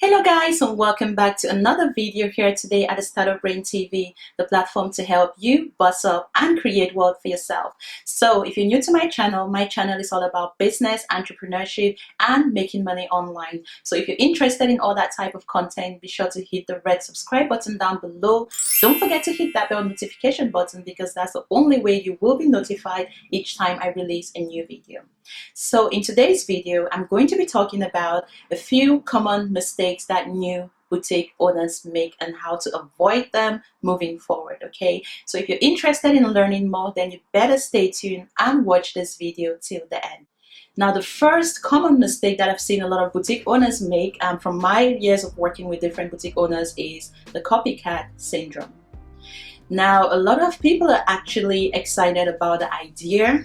Hello guys, and welcome back to another video here today at the Startup Brain TV, the platform to help you buzz up and create wealth for yourself. So if you're new to my channel is all about business, entrepreneurship, and making money online. So if you're interested in all that type of content, be sure to hit the red subscribe button down below. Don't forget to hit that bell notification button because that's the only way you will be notified each time I release a new video. So in today's video, I'm going to be talking about a few common mistakes that new boutique owners make and how to avoid them moving forward. Okay, so if you're interested in learning more, then you better stay tuned and watch this video till the end. Now, the first common mistake that I've seen a lot of boutique owners make from my years of working with different boutique owners is the copycat syndrome. Now, a lot of people are actually excited about the idea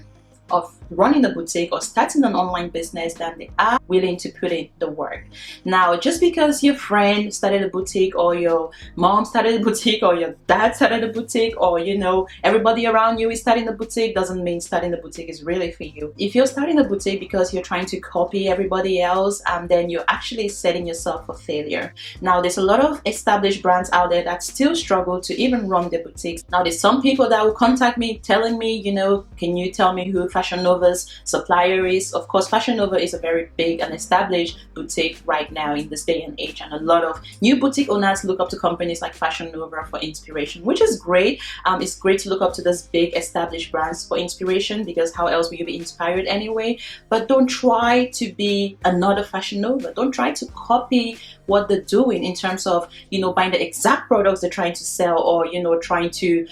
of running a boutique or starting an online business than they are willing to put in the work. Now, just because your friend started a boutique or your mom started a boutique or your dad started a boutique or everybody around you is starting a boutique doesn't mean starting a boutique is really for you. If you're starting a boutique because you're trying to copy everybody else, then you're actually setting yourself for failure. Now, there's a lot of established brands out there that still struggle to even run their boutiques. Now, there's some people that will contact me telling me, can you tell me who Fashion Nova's supplier is? Of course, Fashion Nova is a very big and established boutique right now in this day and age, and a lot of new boutique owners look up to companies like Fashion Nova for inspiration, which is great. It's great to look up to these big established brands for inspiration because how else will you be inspired anyway? But don't try to be another Fashion Nova. Don't try to copy what they're doing in terms of buying the exact products they're trying to sell or trying to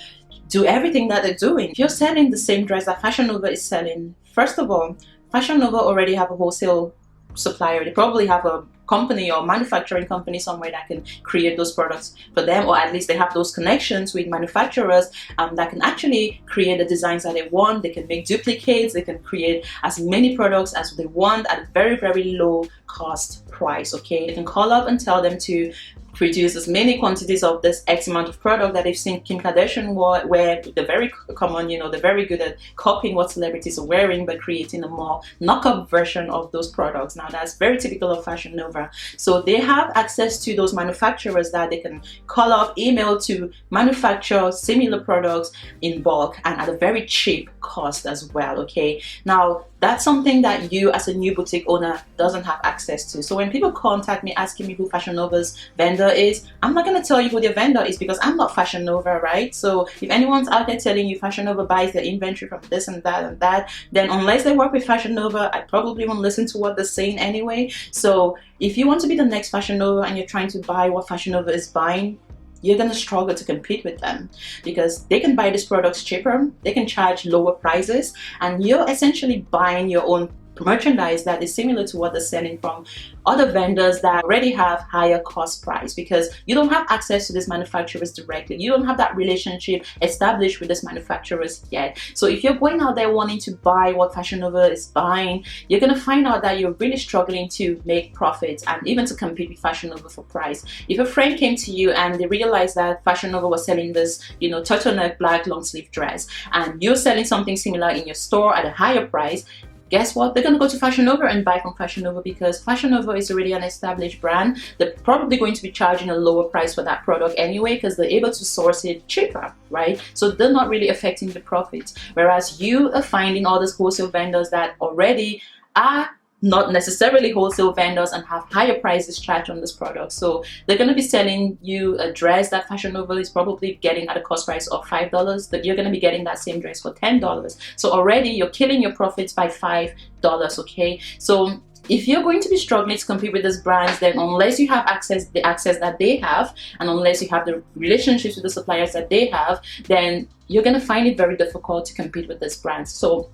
do everything that they're doing. If you're selling the same dress that Fashion Nova is selling, first of all, Fashion Nova already have a wholesale supplier. They probably have a company or manufacturing company somewhere that can create those products for them, or at least they have those connections with manufacturers that can actually create the designs that they want. They can make duplicates. They can create as many products as they want at a very, very low cost price. Okay, you can call up and tell them to produce as many quantities of this X amount of product that they've seen Kim Kardashian wear. They're very common, they're very good at copying what celebrities are wearing but creating a more knockoff version of those products. Now, that's very typical of Fashion Nova. So they have access to those manufacturers that they can call up, email to manufacture similar products in bulk and at a very cheap cost as well. Okay, now that's something that you as a new boutique owner doesn't have access to. So when people contact me asking me who Fashion Nova's vendor is, I'm not going to tell you who their vendor is because I'm not Fashion Nova, right? So if anyone's out there telling you Fashion Nova buys their inventory from this and that, then unless they work with Fashion Nova, I probably won't listen to what they're saying anyway. So if you want to be the next Fashion Nova and you're trying to buy what Fashion Nova is buying, you're going to struggle to compete with them because they can buy these products cheaper, they can charge lower prices, and you're essentially buying your own merchandise that is similar to what they're selling from other vendors that already have higher cost price because you don't have access to these manufacturers directly. You don't have that relationship established with these manufacturers yet. So if you're going out there wanting to buy what Fashion Nova is buying, you're going to find out that you're really struggling to make profits and even to compete with Fashion Nova for price. If a friend came to you and they realized that Fashion Nova was selling this turtleneck black long sleeve dress and you're selling something similar in your store at a higher price, guess what? They're going to go to Fashion Nova and buy from Fashion Nova because Fashion Nova is already an established brand. They're probably going to be charging a lower price for that product anyway because they're able to source it cheaper, right? So they're not really affecting the profits. Whereas you are finding all these wholesale vendors that already are not necessarily wholesale vendors and have higher prices charged on this product. So they're going to be selling you a dress that Fashion Nova is probably getting at a cost price of $5, that you're going to be getting that same dress for $10. So already you're killing your profits by $5, okay? So if you're going to be struggling to compete with these brands, then unless you have the access that they have, and unless you have the relationships with the suppliers that they have, then you're going to find it very difficult to compete with these brands. So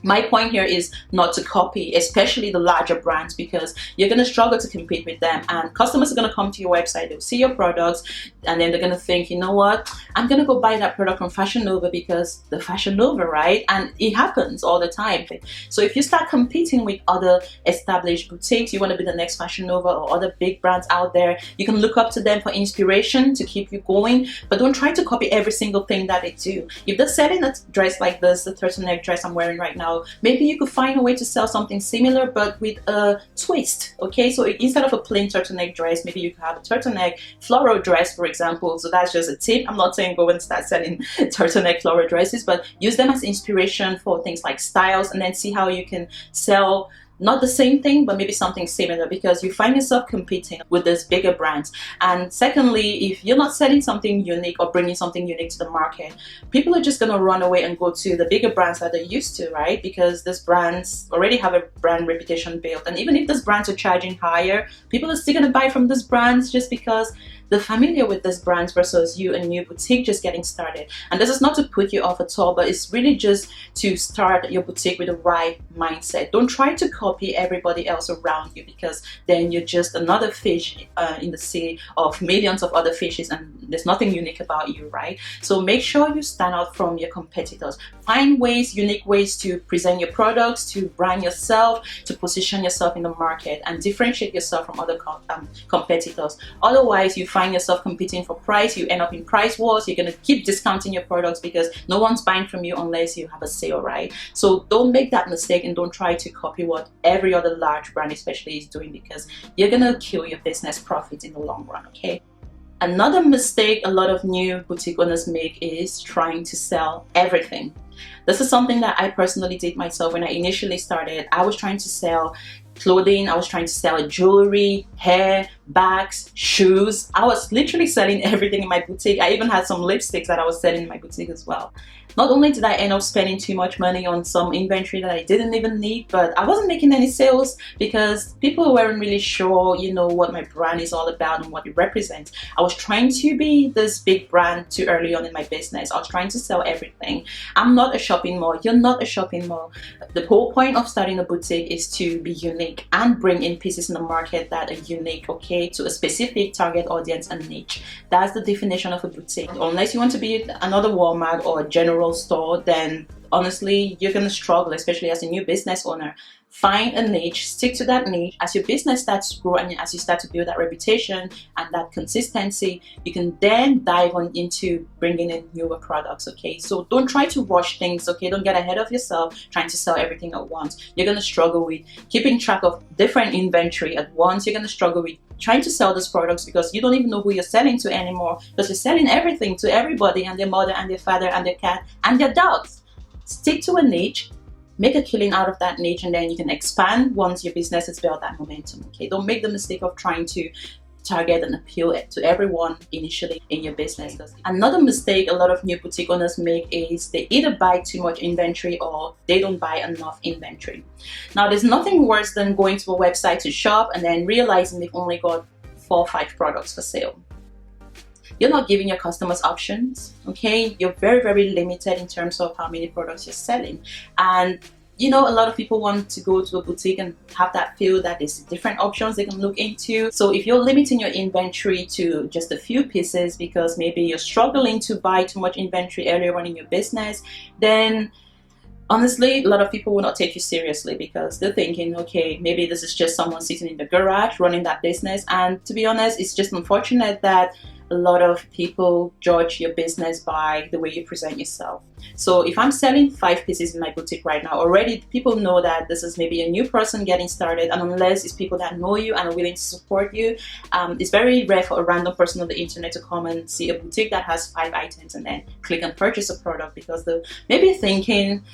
my point here is not to copy, especially the larger brands, because you're going to struggle to compete with them, and customers are going to come to your website, they'll see your products, and then they're going to think, you know what, I'm going to go buy that product from Fashion Nova because the Fashion Nova, right? And it happens all the time. So if you start competing with other established boutiques, you want to be the next Fashion Nova or other big brands out there, you can look up to them for inspiration to keep you going, but don't try to copy every single thing that they do. If they're selling a dress like this, the turtleneck dress I'm wearing right now, sell. Maybe you could find a way to sell something similar but with a twist, okay? So instead of a plain turtleneck dress, maybe you could have a turtleneck floral dress, for example. So that's just a tip. I'm not saying go and start selling turtleneck floral dresses, but use them as inspiration for things like styles, and then see how you can sell not the same thing, but maybe something similar, because you find yourself competing with these bigger brands. And secondly, if you're not selling something unique or bringing something unique to the market, people are just going to run away and go to the bigger brands that they're used to, right? Because these brands already have a brand reputation built. And even if these brands are charging higher, people are still going to buy from these brands just because they're familiar with these brands versus you, a new boutique just getting started. And this is not to put you off at all, but it's really just to start your boutique with the right mindset. Don't try to copy everybody else around you, because then you're just another fish in the sea of millions of other fishes, and there's nothing unique about you, right? So make sure you stand out from your competitors. Find ways, unique ways to present your products, to brand yourself, to position yourself in the market, and differentiate yourself from other competitors. Otherwise, you find yourself competing for price. You end up in price wars. You're going to keep discounting your products because no one's buying from you unless you have a sale, right? So don't make that mistake, and don't try to copy what every other large brand especially is doing, because you're going to kill your business profits in the long run, okay? Another mistake a lot of new boutique owners make is trying to sell everything. This is something that I personally did myself when I initially started. I was trying to sell clothing, I was trying to sell jewelry, hair, bags, shoes. I was literally selling everything in my boutique. I even had some lipsticks that I was selling in my boutique as well. Not only did I end up spending too much money on some inventory that I didn't even need, but I wasn't making any sales because people weren't really sure, you know, what my brand is all about and what it represents. I was trying to be this big brand too early on in my business. I was trying to sell everything. I'm not a shopping mall. You're not a shopping mall. The whole point of starting a boutique is to be unique and bring in pieces in the market that are unique, okay, to a specific target audience and niche. That's the definition of a boutique. Unless you want to be another Walmart or a general store, then honestly you're going to struggle, especially as a new business owner. Find a niche, stick to that niche. As your business starts to grow and as you start to build that reputation and that consistency, you can then dive on into bringing in newer products, okay? So don't try to rush things, okay? Don't get ahead of yourself trying to sell everything at once. You're going to struggle with keeping track of different inventory at once. You're going to struggle with trying to sell these products because you don't even know who you're selling to anymore, because you're selling everything to everybody and their mother and their father and their cat and their dogs. Stick to a niche, make a killing out of that niche, and then you can expand once your business has built that momentum, okay? Don't make the mistake of trying to target and appeal to everyone initially in your business. Another mistake a lot of new boutique owners make is they either buy too much inventory or they don't buy enough inventory. Now, there's nothing worse than going to a website to shop and then realizing they've only got 4 or 5 products for sale. You're not giving your customers options, okay? You're very, very limited in terms of how many products you're selling. And you know, a lot of people want to go to a boutique and have that feel that there's different options they can look into. So if you're limiting your inventory to just a few pieces because maybe you're struggling to buy too much inventory earlier on in your business, then honestly, a lot of people will not take you seriously because they're thinking, okay, maybe this is just someone sitting in the garage running that business. And to be honest, it's just unfortunate that a lot of people judge your business by the way you present yourself. So if I'm selling 5 pieces in my boutique right now, already people know that this is maybe a new person getting started, and unless it's people that know you and are willing to support you, it's very rare for a random person on the internet to come and see a boutique that has 5 items and then click and purchase a product because they're maybe thinking,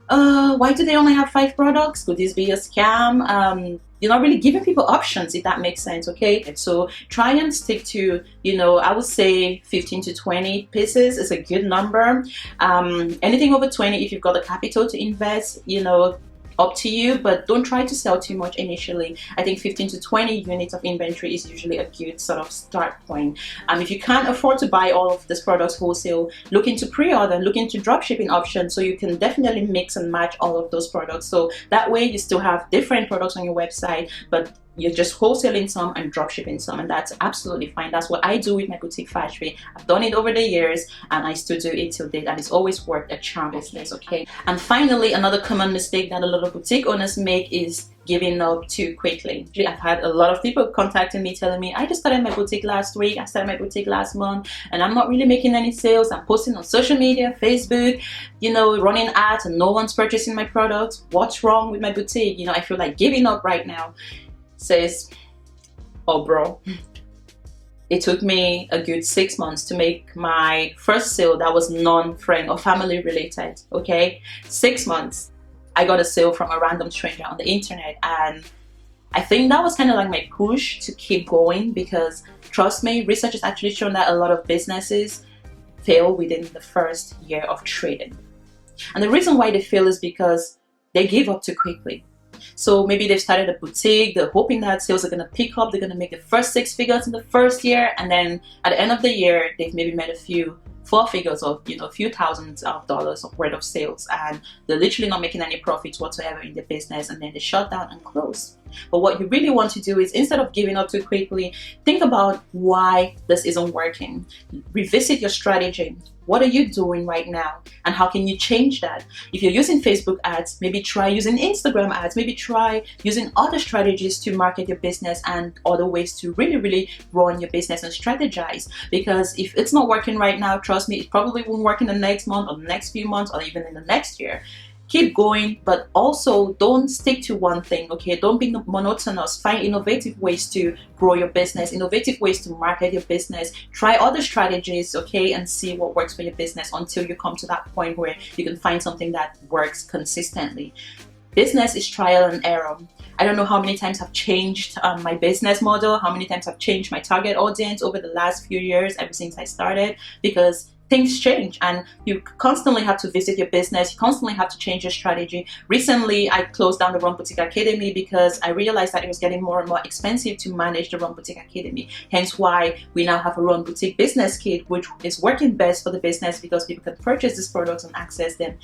why do they only have 5 products? Could this be a scam? You're not really giving people options, if that makes sense, okay? So try and stick to, you know, I would say 15 to 20 pieces is a good number. Anything over 20, if you've got the capital to invest, you know, up to you, but don't try to sell too much initially. I think 15 to 20 units of inventory is usually a good sort of start point. If you can't afford to buy all of these products wholesale, look into pre-order, look into drop shipping options, so you can definitely mix and match all of those products. So that way you still have different products on your website, but you're just wholesaling some and drop shipping some, and that's absolutely fine. That's what I do with my boutique factory. I've done it over the years and I still do it till date, and it's always worked a charm business. Okay, and finally, another common mistake that a lot of boutique owners make is giving up too quickly. I've had a lot of people contacting me telling me, I just started my boutique last week, I started my boutique last month, and I'm not really making any sales. I'm posting on social media, Facebook, you know, running ads, and no one's purchasing my products. What's wrong with my boutique? You know, I feel like giving up right now. Says, oh bro, it took me a good 6 months to make my first sale that was non-friend or family related. Okay, 6 months. I got a sale from a random stranger on the internet, and I think that was kind of like my push to keep going, because trust me, research has actually shown that a lot of businesses fail within the first year of trading. And the reason why they fail is because they give up too quickly. So maybe they've started a boutique, they're hoping that sales are going to pick up, they're going to make the first 6 figures in the first year, and then at the end of the year, they've maybe made a few 4 figures of, you know, a few thousands of dollars of worth of sales, and they're literally not making any profits whatsoever in their business, and then they shut down and close. But what you really want to do is, instead of giving up too quickly, think about why this isn't working. Revisit your strategy. What are you doing right now, and how can you change that? If you're using Facebook ads, maybe try using Instagram ads, maybe try using other strategies to market your business and other ways to really run your business and strategize. Because if it's not working right now, trust me, it probably won't work in the next month or the next few months or even in the next year. Keep going, but also don't stick to one thing, okay? Don't be monotonous. Find innovative ways to grow your business, innovative ways to market your business. Try other strategies, okay, and see what works for your business until you come to that point where you can find something that works consistently. Business is trial and error. I don't know how many times I've changed my business model, how many times I've changed my target audience over the last few years, ever since I started, because things change and you constantly have to visit your business. You constantly have to change your strategy. Recently, I closed down the Run Boutique Academy because I realized that it was getting more and more expensive to manage the Run Boutique Academy. Hence why we now have a Run Boutique Business Kit, which is working best for the business because people can purchase these products and access them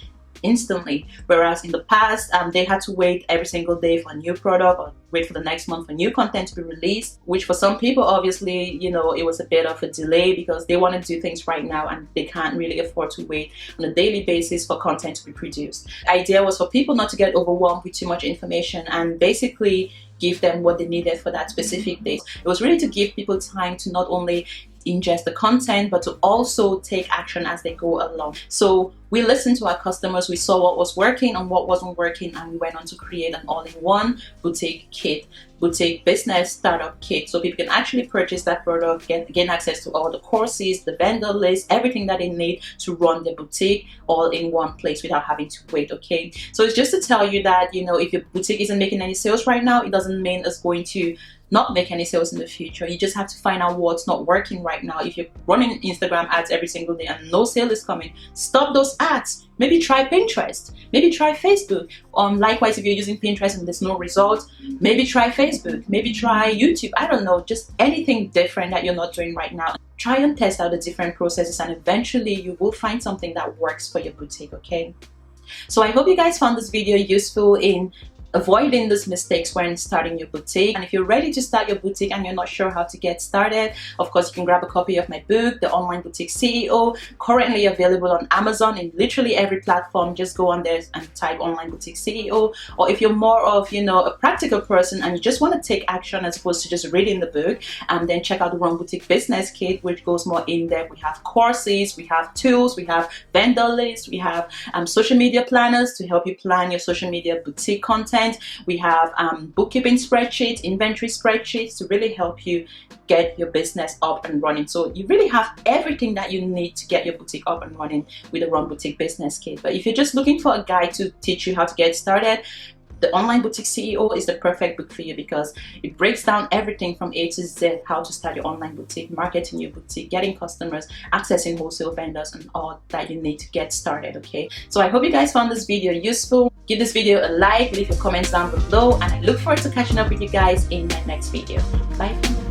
instantly, whereas in the past they had to wait every single day for a new product or wait for the next month for new content to be released, which for some people, obviously, you know, it was a bit of a delay because they want to do things right now and they can't really afford to wait on a daily basis for content to be produced. The idea was for people not to get overwhelmed with too much information and basically give them what they needed for that specific day. It was really to give people time to not only ingest the content, but to also take action as they go along. So we listened to our customers, we saw what was working and what wasn't working, and we went on to create an all-in-one boutique kit, boutique business startup kit, so people can actually purchase that product, gain access to all the courses, the vendor list, everything that they need to run their boutique all in one place without having to wait, okay? So it's just to tell you that, you know, if your boutique isn't making any sales right now, it doesn't mean it's going to not make any sales in the future. You just have to find out what's not working right now. If you're running Instagram ads every single day and no sale is coming, stop those ads. Maybe try Pinterest, maybe try Facebook. Likewise, if you're using Pinterest and there's no results, maybe try Facebook, maybe try YouTube. I don't know, just anything different that you're not doing right now. Try and test out the different processes, and eventually you will find something that works for your boutique, okay? So I hope you guys found this video useful in avoiding these mistakes when starting your boutique. And if you're ready to start your boutique and you're not sure how to get started, of course you can grab a copy of my book, The Online Boutique CEO, currently available on Amazon in literally every platform. Just go on there and type Online Boutique CEO. Or if you're more of, you know, a practical person and you just want to take action as opposed to just reading the book, then check out the Run Boutique Business Kit, which goes more in depth. We have courses, we have tools, we have vendor lists, we have social media planners to help you plan your social media boutique content. We have bookkeeping spreadsheets, inventory spreadsheets to really help you get your business up and running. So you really have everything that you need to get your boutique up and running with the Run Boutique Business Kit. But if you're just looking for a guide to teach you how to get started, the Online Boutique CEO is the perfect book for you because it breaks down everything from A to Z, how to start your online boutique, marketing your boutique, getting customers, accessing wholesale vendors, and all that you need to get started, okay? So I hope you guys found this video useful. Give this video a like, leave your comments down below, and I look forward to catching up with you guys in my next video. Bye.